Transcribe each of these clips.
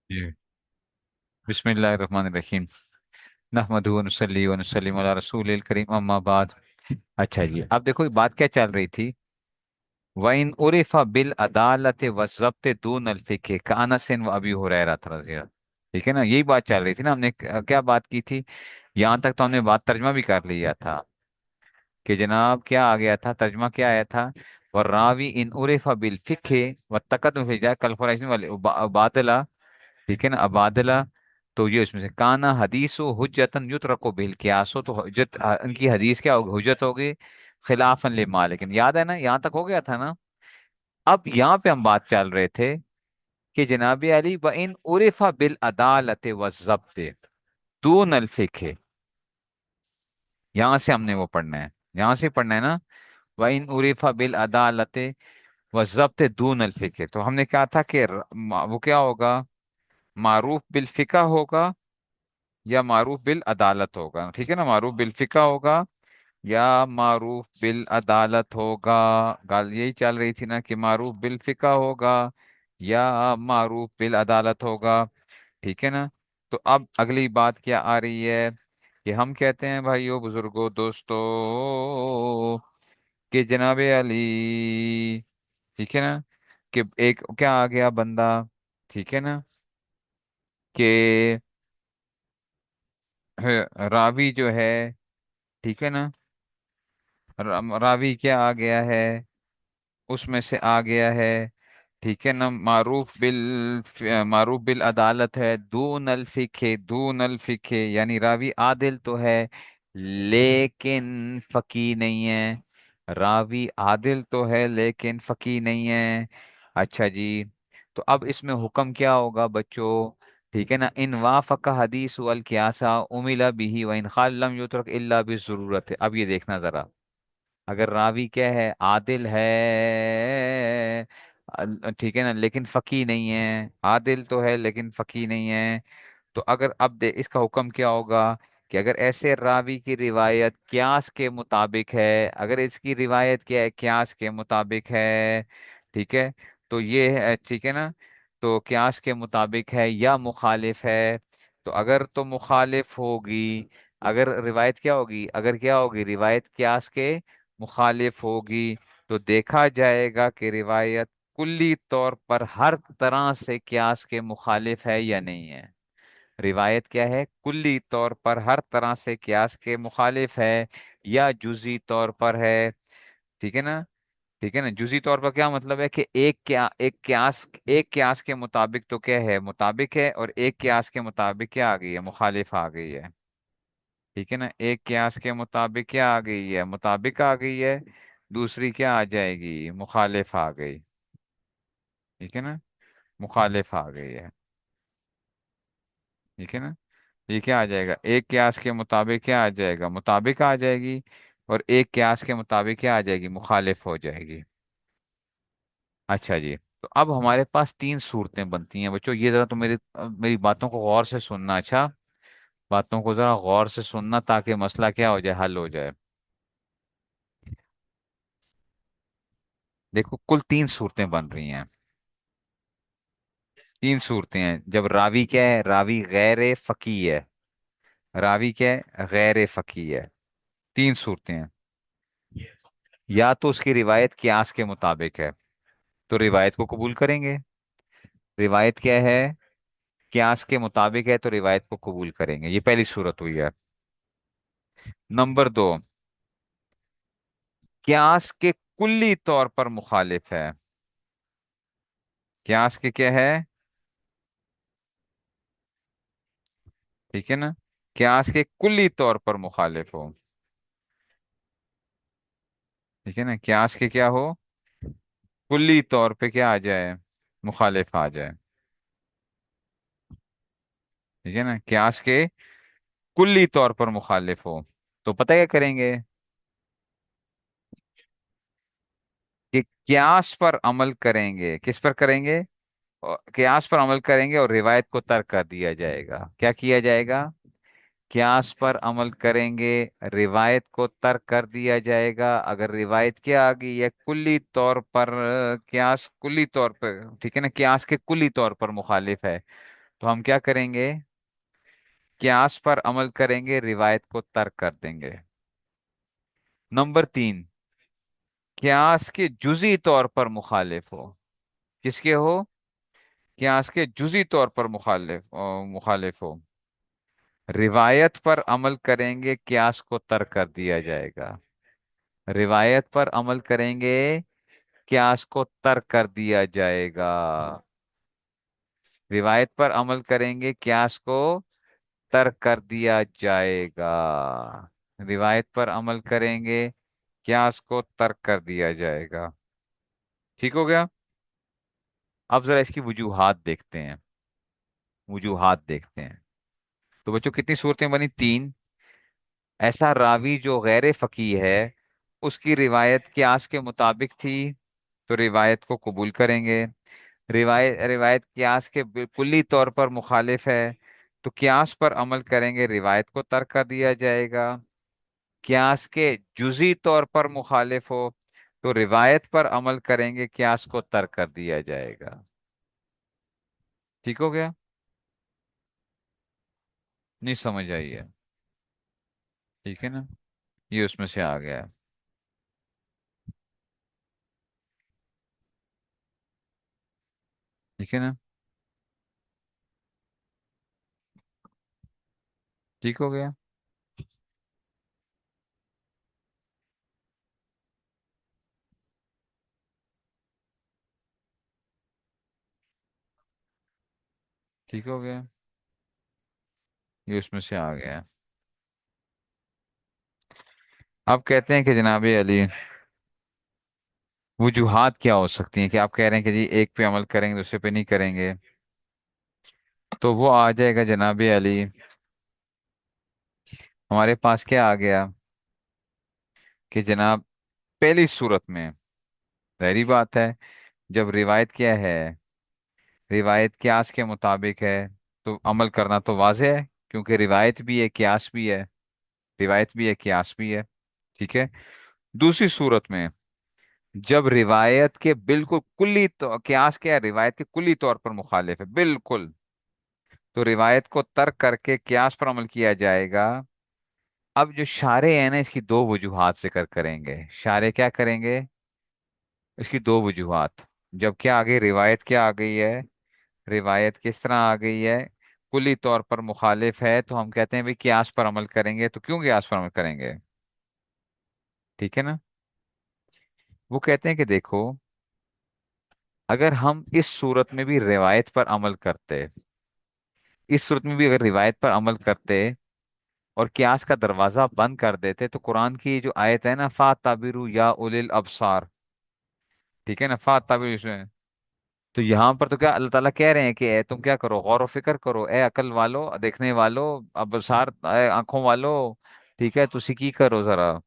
जी। बिस्मिल्लाहिर्रहमानिर्रहीम। नहमदुहु व नुसल्ली व नुसल्लिमु अला रसूलिल करीम, अम्मा बाद। अच्छा जी, अब देखो बात क्या चल रही थी। व इन उरिफा बिल अदालत व ज़ब्त दून अल फिक़्ह कानसिन व अबी हुरैरा रज़ी अल्लाह। ठीक है ना, यही बात चल रही थी ना। हमने क्या बात की थी? यहाँ तक तो हमने बात तर्जमा भी कर लिया था कि जनाब क्या आ गया था, तर्जमा क्या आया था। व रावी इन उरिफा बिल फिक़्ह व तक़द्दुम फी कल फराइज़ वाले बादला। ठीक है ना, अबादला। तो ये उसमें से काना हदीसो हुज्जतन युतरको बिल कियासो, तो हुज्जत इनकी हदीस क्या होगी, हुज्जत होगी खिलाफन ले मालिकिन। याद है ना, यहाँ तक हो गया था ना। अब यहाँ पे हम बात चल रहे थे कि जनाब अली व इन उरिफा बिल अदालत व ज़ब्त दून अल फिक़्ह। यहाँ से हमने वो पढ़ना है, यहाँ से पढ़ना है ना। व इन उरिफा बिल अदालत व ज़ब्त दून अल फिक़्ह, तो हमने कहा था कि वो क्या होगा, मारूफ बिल फिका होगा या मारूफ बिल अदालत होगा। ठीक है ना, मारूफ बिल फिका होगा या मारूफ बिल अदालत होगा। गाल यही चल रही थी ना कि मारूफ बिल फिका होगा या मारूफ बिल अदालत होगा। ठीक है ना। तो अब अगली बात क्या आ रही है कि हम कहते हैं भाइयों, बुजुर्गों, दोस्तों, कि जनाबे अली, ठीक है ना, कि एक क्या आ गया बंदा, ठीक है ना, कि रावी जो है, ठीक है ना, रावी क्या आ गया है, उसमें से आ गया है। ठीक है ना, मारूफ बिल अदालत है, दून अल फिक़्ह, दून अल फिक़्ह यानी रावी आदिल तो है लेकिन फकी नहीं है। रावी आदिल तो है लेकिन फकी नहीं है। अच्छा जी। तो अब इसमें हुक्म क्या होगा बच्चों? ठीक है ना, इन वाफक हदीस वल कियासा उमिला बिही व इन खाल लम युतरक इल्ला बिज़रूरत है। अब ये देखना जरा, अगर रावी क्या है, आदिल है, ठीक है ना, लेकिन फकी नहीं है। आदिल तो है लेकिन फकी नहीं है। तो अगर अब दे इसका हुक्म क्या होगा कि अगर ऐसे रावी की रिवायत क्यास के मुताबिक है, अगर इसकी रिवायत क्या है, क्यास के मुताबिक है, ठीक है, तो ये है, ठीक है ना, तो क्यास के मुताबिक है या मुखालिफ है। तो अगर तो मुखालिफ होगी, अगर रिवायत क्या होगी, अगर क्या होगी, रिवायत क्यास के मुखालिफ होगी, तो देखा जाएगा कि रिवायत कुल्ली तौर पर हर तरह से क्यास के मुखालिफ है या नहीं है। रिवायत क्या है, कुल्ली तौर पर हर तरह से क्यास के मुखालिफ है या जुजी तौर पर है। ठीक है ना। ठीक है ना, जुजी तौर पर क्या मतलब है कि एक क्यास के मुताबिक तो क्या है, मुताबिक है, और एक क्यास के मुताबिक क्या आ गई है, मुखालिफ आ गई है। ठीक है ना, एक क्यास के मुताबिक क्या आ गई है, मुताबिक आ गई है। दूसरी क्या आ जाएगी, मुखालिफ आ गई। ठीक है ना, मुखालिफ आ गई है। ठीक है ना, ये क्या आ जाएगा, एक क्यास के मुताबिक क्या आ जाएगा, मुताबिक आ जाएगी, और एक क्यास के मुताबिक क्या आ जाएगी, मुखालिफ हो जाएगी। अच्छा जी। तो अब हमारे पास तीन सूरतें बनती हैं बच्चों, ये जरा तो मेरी बातों को गौर से सुनना। अच्छा, बातों को जरा गौर से सुनना ताकि मसला क्या हो जाए, हल हो जाए। देखो, कुल तीन सूरतें बन रही हैं। तीन सूरतें हैं जब रावी क्या है, रावी गैर फकी है। रावी क्या है, गैर फकी है। तीन सूरतें हैं। या तो उसकी रिवायत कियास के मुताबिक है, तो रिवायत को कबूल करेंगे। रिवायत क्या है, कियास के मुताबिक है, तो रिवायत को कबूल करेंगे। ये पहली सूरत हुई है। नंबर दो, कियास के कुल्ली तौर पर मुखालिफ है। कियास के क्या है, ठीक है ना, कियास के कुल्ली तौर पर मुखालिफ हो। ठीक है ना, कियास के क्या हो, कुल्ली तौर पे क्या आ जाए, मुखालिफ आ जाए। ठीक है ना, कियास के कुल्ली तौर पर मुखालिफ हो, तो पता क्या करेंगे कि कियास पर अमल करेंगे। किस पर करेंगे, कियास पर अमल करेंगे और रिवायत को तर्क कर दिया जाएगा। क्या किया जाएगा, कियास पर अमल करेंगे, रिवायत को तर्क कर दिया जाएगा। अगर रिवायत क्या आ गई है, कुल्ली तौर पर कियास कुल्ली तौर पर, ठीक है ना, कियास के कुल्ली तौर पर मुखालिफ है, तो हम क्या करेंगे, क्यास पर अमल करेंगे, रिवायत को तर्क कर देंगे। नंबर 3, क्यास के जुजी तौर पर मुखालिफ हो। किसके हो? क्यास के जुजी तौर पर मुखालिफ हो, रिवायत पर अमल करेंगे, क्यास को तर्क कर दिया जाएगा। रिवायत पर अमल करेंगे, क्यास को तर्क कर दिया जाएगा। रिवायत पर अमल करेंगे, क्यास को तर्क कर दिया जाएगा। रिवायत पर अमल करेंगे, क्यास को तर्क कर दिया जाएगा। ठीक हो गया। अब जरा इसकी वजूहात देखते हैं। वजूहात देखते हैं। तो बच्चों कितनी सूरतें बनी? 3। ऐसा रावी जो गैर फकीह है, उसकी रिवायत क्यास के मुताबिक थी, तो रिवायत को कबूल करेंगे। रिवायत रिवायत क्यास के बिल्कुली तौर पर मुखालिफ है, तो क्यास पर अमल करेंगे, रिवायत को तर्क कर दिया जाएगा। क्यास के जुजी तौर पर मुखालिफ हो, तो रिवायत पर अमल करेंगे, क्यास को तर्क कर दिया जाएगा। ठीक हो गया? नहीं समझ आई है? ठीक है ना? ये उसमें से आ गया है। ठीक है ना? ठीक हो गया। ठीक हो गया। ये उसमें से आ गया है। अब कहते हैं कि जनाब अली, वजूहात क्या हो सकती हैं कि आप कह रहे हैं कि जी एक पे अमल करेंगे, दूसरे पे नहीं करेंगे। तो वो आ जाएगा जनाब अली, हमारे पास क्या आ गया कि जनाब पहली सूरत में जाहिर बात है, जब रिवायत क्या है, रिवायत क्यास के मुताबिक है, तो अमल करना तो वाज़ेह है, क्योंकि रिवायत भी है, क्यास भी है। रिवायत भी है, क्यास भी है। ठीक है। दूसरी सूरत में, जब रिवायत के बिल्कुल कुल्ली, तो क्यास क्या है, रिवायत के कुल्ली तौर पर मुखालिफ है बिल्कुल, तो रिवायत को तर्क करके क्यास पर अमल किया जाएगा। अब जो शारे हैं ना, इसकी दो वजूहात जिक्र करेंगे। शारे क्या करेंगे? इसकी दो वजूहात। जब क्या आ गई, रिवायत क्या आ गई है, रिवायत किस तरह आ गई है, कुली तौर पर मुखालिफ है, तो हम कहते हैं भाई क्यास पर अमल करेंगे। तो क्यों क्यास पर अमल करेंगे? ठीक है ना? वो कहते हैं कि देखो, अगर हम इस सूरत में भी रिवायत पर अमल करते, इस सूरत में भी अगर रिवायत पर अमल करते और क्यास का दरवाजा बंद कर देते, तो कुरान की जो आयत है ना, फा ताबिरू या उलिल अबसार, ठीक है ना, फा ताबिरू, इसमें तो यहाँ पर तो क्या अल्लाह ताला कह रहे हैं कि ए, तुम क्या करो, गौर व फिक्र करो, ए अकल वालो, देखने वालो, अबसार, ए आंखों वालो, ठीक है, तुसी की करो जरा।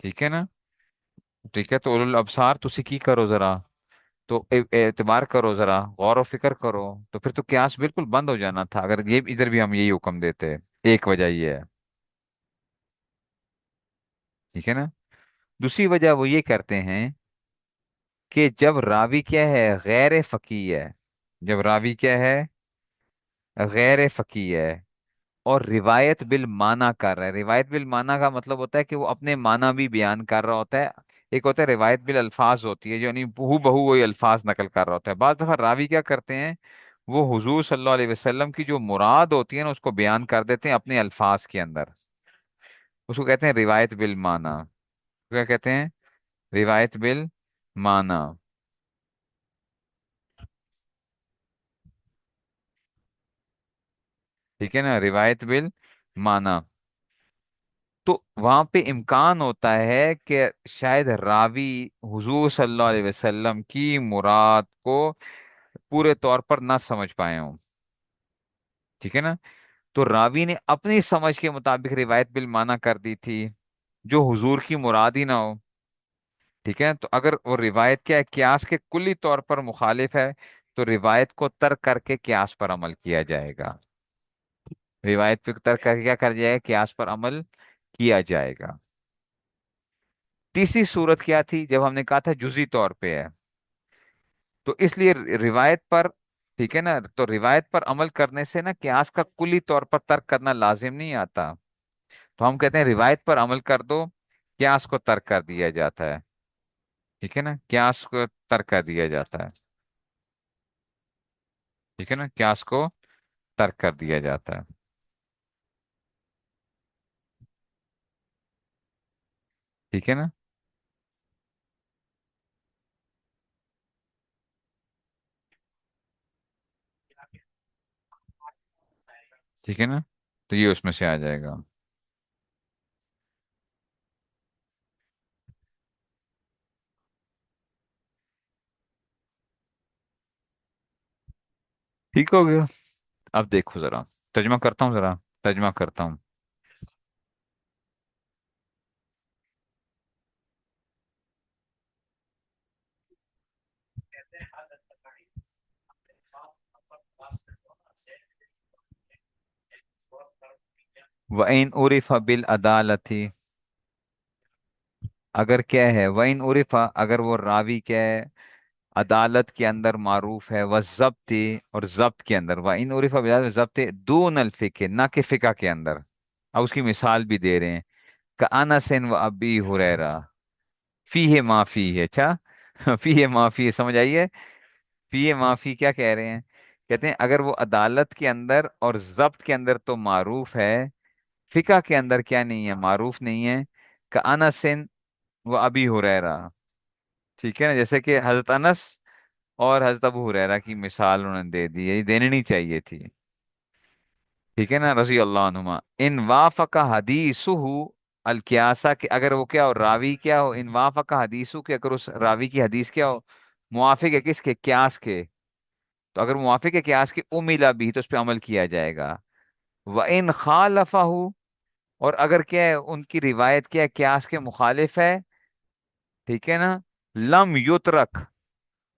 ठीक है ना? ठीक है, तो उलुल अबसार तुसी की करो जरा, तो एतबार करो जरा, गौर व फिक्र करो। तो फिर तो क्यास बिल्कुल बंद हो जाना था, अगर ये इधर भी हम यही हुक्म देते। एक वजह ये है। ठीक है ना? दूसरी वजह वो ये करते हैं कि जब रावी क्या है, गैर फकीह है, जब रावी क्या है, गैर फकीह है, और रिवायत बिल माना कर रहा है। रिवायत बिल माना का मतलब होता है कि वो अपने माना भी बयान कर रहा होता है। एक होता है रिवायत बिल अल्फाज, होती है जो नहीं बहू बहू वही अल्फाज नकल कर रहा होता है। बात दफा रावी क्या करते हैं, वो हुजूर सल्लल्लाहु अलैहि वसल्लम की जो मुराद होती है ना, उसको बयान कर देते हैं अपने अल्फाज के अंदर। उसको कहते हैं रिवायत बिल माना। क्या कहते हैं? रिवायत बिल माना। ठीक है ना? रिवायत बिल माना। तो वहां पे इम्कान होता है कि शायद रावी हुजूर सल्लल्लाहु अलैहि वसल्लम की मुराद को पूरे तौर पर ना समझ पाए हों। ठीक है ना? तो रावी ने अपनी समझ के मुताबिक रिवायत बिल माना कर दी थी, जो हुजूर की मुराद ही ना हो। ठीक है, तो अगर वो रिवायत क्या है, क्यास के कुल्ली तौर पर मुखालिफ है, तो रिवायत को तर्क करके क्यास पर अमल किया जाएगा। रिवायत पे तर्क करके क्या कर जाएगा, क्यास पर अमल किया जाएगा। तीसरी सूरत क्या थी, जब हमने कहा था जुजी तौर पे है, तो इसलिए रिवायत पर ठीक है ना, तो रिवायत पर अमल करने से ना क्यास का कुली तौर पर तर्क करना लाजिम नहीं आता। तो हम कहते हैं रिवायत पर अमल कर दो, क्यास को तर्क कर दिया जाता है। ठीक है ना, क्यास को तर्क कर दिया जाता है। ठीक है ना, क्यास को तर्क कर दिया जाता है। ठीक है ना। ठीक है ना, तो ये उसमें से आ जाएगा। ठीक हो गया। अब देखो जरा, तर्जमा करता हूँ जरा, तर्जमा करता हूँ। व इन उरिफा बिल अदालती, अगर क्या है, व इन उरिफा, अगर वो रावी क्या है, अदालत के अंदर मारूफ है, वह जब्ती, और जब्त के अंदर, वह इन उरिफा बिल जब्त दून अल फिके, ना कि फिका के अंदर। अब उसकी मिसाल भी दे रहे हैं। का अनसिन व अबी हुरैरा, फी है माफी है, अच्छा फी है माफी है, समझ आई है। फी है माफी क्या कह रहे हैं, कहते हैं अगर वो अदालत के अंदर और जब्त के अंदर तो मारूफ है, फिका के अंदर क्या नहीं है, मारूफ नहीं है। का अनसिन व अबी हुरैरा, ठीक है ना, जैसे कि हजरत अनस और हजरत अबू हुरैरा की मिसाल उन्होंने दे दी, ये देनी नहीं चाहिए थी। ठीक है ना, रजी अल्लाह अनुमा, इन वाफका हदीसुहु अल क्यासा, कि अगर वो क्या हो, रावी क्या हो, इन वाफका हदीसु, कि अगर उस रावी की हदीस क्या हो, मुआफिक है किसके, क्यास के। तो अगर मुआफिक है क्यास के, उमिला भी, तो उस पर अमल किया जाएगा। व इन खालफाहु, और अगर क्या है, उनकी रिवायत क्या है, क्यास के मुखालिफ है, ठीक है ना, लम युतरक,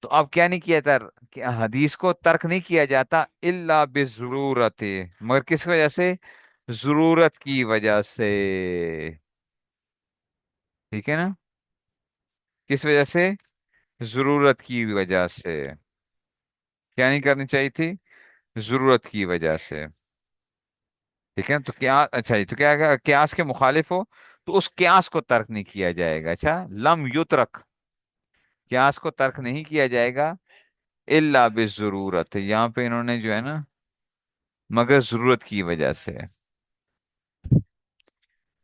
तो अब क्या नहीं किया था, कि हदीस को तर्क नहीं किया जाता, इल्ला बिजरूरत, मगर किस वजह से, जरूरत की वजह से। ठीक है ना, किस वजह से, जरूरत की वजह से। क्या नहीं करनी चाहिए थी, जरूरत की वजह से। ठीक है ना, तो क्या, अच्छा जी, तो क्या क्या क्यास के मुखालिफ हो, तो उस क्यास को तर्क नहीं किया जाएगा। अच्छा, लम युतरक, क्यास को तर्क नहीं किया जाएगा, इल्ला बिजरूरत, यहाँ पे इन्होंने जो है ना, मगर जरूरत की वजह से।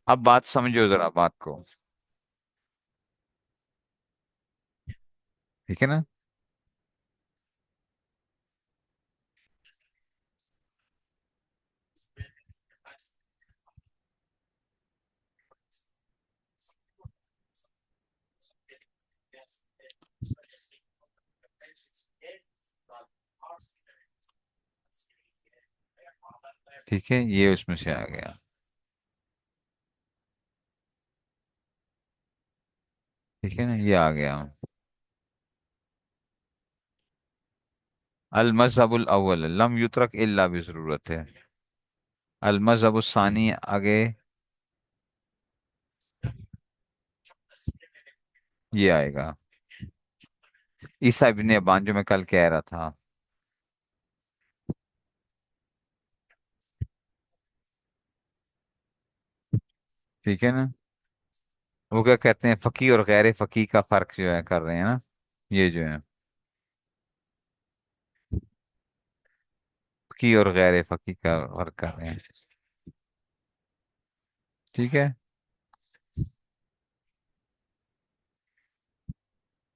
अब बात समझो जरा, बात को। ठीक है ना। ठीक है, ये उसमें से आ गया। ठीक है ना, ये आ गया। अल मजहबुल अव्वल लम युतरक इल्ला बिजरूरत है। अल मजहबुल सानी आगे, ये आएगा। ईसा इब्ने अबान, जो मैं कल कह रहा था। ठीक है ना, वो क्या कहते हैं, फकी और गैर फकी का फर्क जो है कर रहे हैं ना, ये जो है, फकी और गैर फकी का फर्क कर रहे हैं। ठीक है,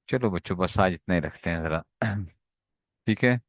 चलो बच्चों, बस आज इतना ही रखते हैं जरा ठीक है।